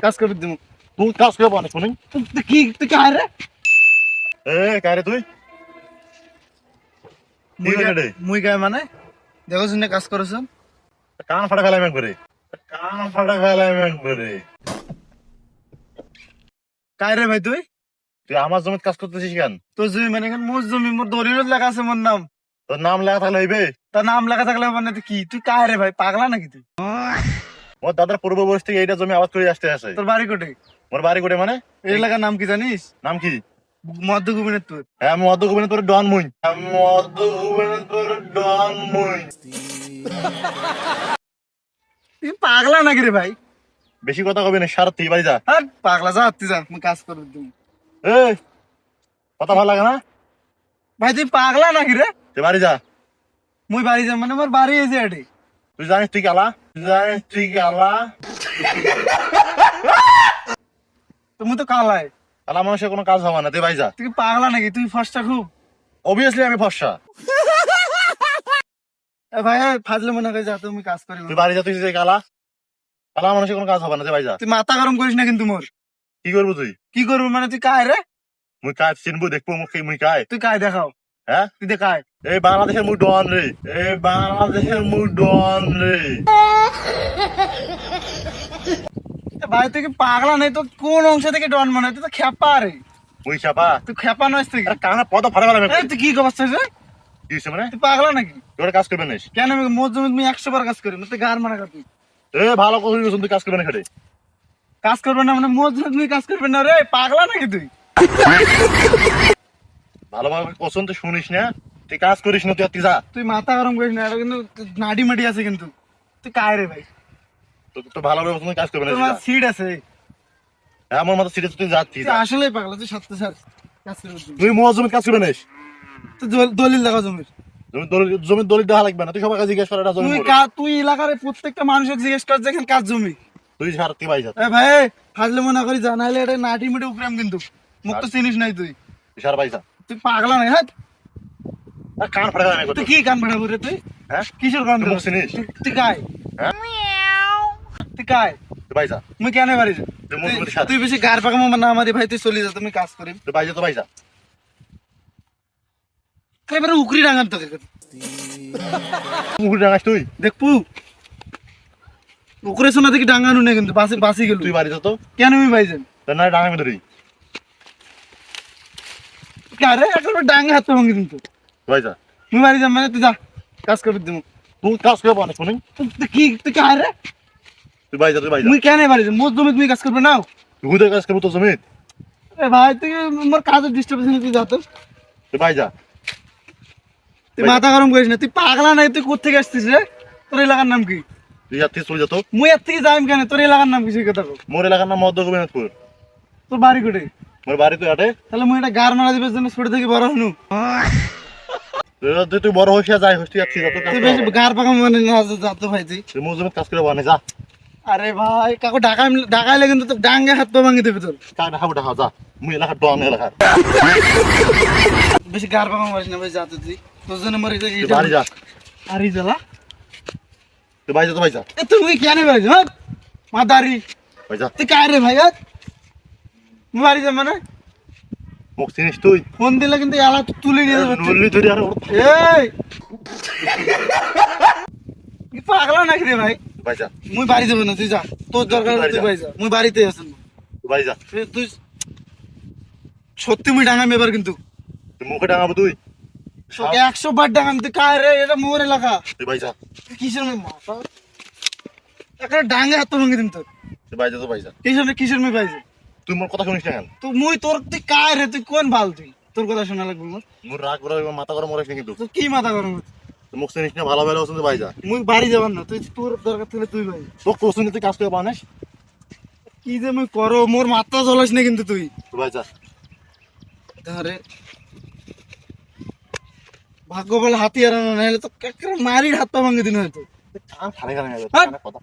কাজ করে দিমু। তুই কাজ করে বানে শুনি। তুই কি তুই কায় রে? কারে তুই মুই গায় মানে দেখো শুনে কাজ করেছেন। কান ফাটা ফেলাই ম্যান করে কায় রে ভাই তুই? তুই আমার জমিতে কাজ করতেছিস কেন? তোর জমি মানে কেন? মোর জমি, মোর দলিলত লেখা আছে মোর নাম। তোর নাম লেখা থাকলে হইবে? তার নাম লেখা থাকলে মানে তুই কি? তুই কায় রে ভাই? পাগলা নাকি তুই? মোর দাদার পূর্ববর্তী থেকে এইটা জমি আবাদ করে আসতে আছে। তোর বাড়ি কোটে? মোর বাড়ি করে মানে এই এলাকার নাম কি জানিস? নাম কি? মধ্য গোবিন্দপুর। হ্যাঁ মধ্য গোবিন্দপুর ডন মুই। তুই পাগলা নাকি রে ভাই? বেশি কথা কবি না, সারা তুই বাড়ি যা। আর পাগলা যা, তুই যা, মুই কাজ করে দিমু। এই কথা ভালো লাগে না? ভাই তুই পাগলা নাকি রে? তুই বাড়ি যা। মুই বাড়ি যাম মানে আমার বাড়ি এসে এটি। তুই জানিস তুই কালা? তুমি তো কালাই। কালা মানুষের কোনো কাজ হবে না, তুই বাড়ি যা। তুই কি পাগলা নাকি? তুই ফসটা খুব। অবভিয়াসলি আমি ফর্সা। এ ভাই ফাজলে মনে করে যা, তুমি কাজ করি। তুই বাড়ি যা, তুই যে কালা কালা মানুষের কোনো কাজ হবে না, তুই বাড়ি যা। তুই মাথা গরম করিস না কিন্তু মোর। কি করবো তুই? কি করবো মানে? তুই কায় রে? মুই কাজ চিনবো, দেখবো মুই কায়। তুই কায় দেখাও। হ্যাঁ তুই দেখায়। এই বাংলাদেশের মুই ডন রে। ভাই তুই কি পাগলা নাই? তো কোন অংশ থেকে ডন মনে হয়? তুই তো খেপা রে। মুই চাপা। তুই খেপা নয় তুই। আরে কানা পদ ফাটা ফেলা এই তুই কি অবস্থা রে? কি হইছে মানে? তুই পাগলা নাকি? তোর কাজ করবে না? কেন? আমি মোর জমি তুমি 100 বার কাজ করি, তুই গার মানা কর। তুই ভালো কথা বলছিস, তুই কাজ করবে না খেটে। কাজ করবে না মানে মোর জমি তুমি কাজ করবে না রে? পাগলা নাকি তুই? ভালোভাবে পছন্দ শুনিস না, তুই কাজ করিস না, তুই যা। তুই মাথা গরম করিস না, এটা কিন্তু নাডি মাডি আছে কিন্তু। তুই কায় রে ভাই? তো ভালোভাবে পছন্দ কাজ করবে না, তোমার সিট আছে। হ্যাঁ আমার মাথা সিরিয়াস, তুই যাচ্ছিস। তুই আসলেই পাগলা। তুই সত্য স্যার কাজ করবে। তুই মোর জমি কাজ করবে না। তুই দলিল দেখা জমির। জমির দলিল দেখা লাগবে না, তুই সবার কাছে জিজ্ঞেস কর এটা জমি মোর। তুই এলাকার প্রত্যেকটা মানুষকে জিজ্ঞেস কর যে এখানে কাজ জমি। তুই ছাড়, তুই বাড়ি যা। এ ভাই ফাজলে মনে করি যা, নাহলে এটা নাটি মুটি উপরাম কিন্তু। মুখ তো চিনিস নাই তুই। তুই ছাড় বাড়ি যা। তুই পাগলা নাই? হ্যাঁ আর কান ফাটা ফেলা তুই কি কান ফাটা করে? তুই হ্যাঁ কিসের কান? তুই মুখ চিনিস? তুই কায়? হ্যাঁ তুই কায়? তুই বাড়ি যা। মুই কেন বাড়ি যা? তুই মুখ করে ছাড়। তুই বেশি গার পাকামো না আমারই ভাই। তুই চলে যা, তুমি কাজ করি। তুই বাড়ি যা, তো বাড়ি যা। এবারে উকরি ডাঙান তোকে মুখ ডাঙাস তুই। দেখবু উকরে শোনা থেকে ডাঙানো না কিন্তু বাসি গেল। তুই বাড়ি যা তো। কেন আমি ভাইজান? না ডাঙামি ধরি। আরে একবার ডাঙ্গা হাত ভাঙি কিন্তু। বাড়ি যা। মুই বাড়ি যাম মানে তুই যা, কাজ করে দিমু। তুই কাজ করবে না শুনি। তুই কি তুই কায় রে? তুই বাড়ি যা, তুই বাড়ি যা। মুই কেন বাড়ি যাম? মোর জমি তুমি কাজ করবে না? তুই তো কাজ করবো তো জমি। এ ভাই তুই মোর কাজের ডিস্টার্বেন্স তুই যা তো। তুই বাড়ি যা। তুই মাথা গরম করিস না। তুই পাগলা নাই? তুই কোত্থেকে আসছিস রে? তোর এলাকার নাম কি? তুই যাচ্ছিস, চলে যা তো। মুই এর থেকে যাইম কেন? তোর এলাকার নাম কি সেই কথা কও। মোর এলাকার নাম মধ্য গোবিন্দপুর। তোর বাড়ি কোটে? মোর বাড়ি তুই হাটে। তাহলে মুই এটা গার মারা দিবার জন্য ছোট থেকে বড় হনু। তুই বড় হইয়া যাই হইতে যাচ্ছিস, যা তো কাজ তুই কর। বেশি গার পাকাম মানে না যা তো ভাই তুই। তুই মোর জমি কাজ করে বানে যা। আরে ভাই কাকু ঢাকাইলে কিন্তু তোর ডাঙ্গে হাত পা ভাঙি দেবে তোর। কাজ দেখাবো দেখা যা। মুই এলাকার ডন এলাকার। বেশি গার পাকাম মারিস না ভাই, যা তো তুই। তোর জন্য মরে যাই। তুই বাড়ি যা। আরে জ্বালা। তুই বাড়ি যা, তো বাড়ি যা। এ তুই কেন বাড়ি যা? মাদারি বাড়ি যা। তুই কায় রে ভাই? মুই বাড়ি যা মানে মুখ চিনিস তুই? ফোন দিলে কিন্তু এলা তুলে নিয়ে যাবে। নল্লি ধরি আর এই কি পাগলা নাকি রে ভাই? বাড়ি যা। মুই বাড়ি যাবো না, তুই যা। তোর দরকার হলে তুই বাড়ি যা। মুই বাড়িতে আছেন। তুই বাড়ি যা। তুই সত্যি মুই ডাঙাম এবার কিন্তু। তুই মুখে ডাঙাবো তুই। 100 বার ডাঙাম। তুই কায় রে? এটা মোর এলাকা। তুই বাড়ি যা। কিসের মাথা একটা ডাঙে হাত ভাঙি দিম তোর। তুই বাড়ি যা, তো বাড়ি যা। কিসের মুই পাইছে? তুই মোর কথা শুনিস না কেন? তুই মুই তোর তুই কায় রে? তুই কোন বাল? তুই তোর কথা শোনা লাগবে মোর। মোর রাগ করে মাথা গরম করিস না কিন্তু। তোর কি মাথা গরম? তুই মুখ চিনিস না, ভালো ভালো আছেন, তুই বাড়ি যা। মুই বাড়ি যাবার না। তুই তোর দরকার থাকলে তুই ভাই। তোর কোশ্চেন তুই কাজ করে বানাস। কি যে মুই করো, মোর মাথা জ্বলাস না কিন্তু তুই। তুই বাড়ি যা। আরে ভাগ্য বলে হাতি আর না হলে তো মারির হাত পা ভাঙে দিন হয়তো। খানে খানে হাট। কথা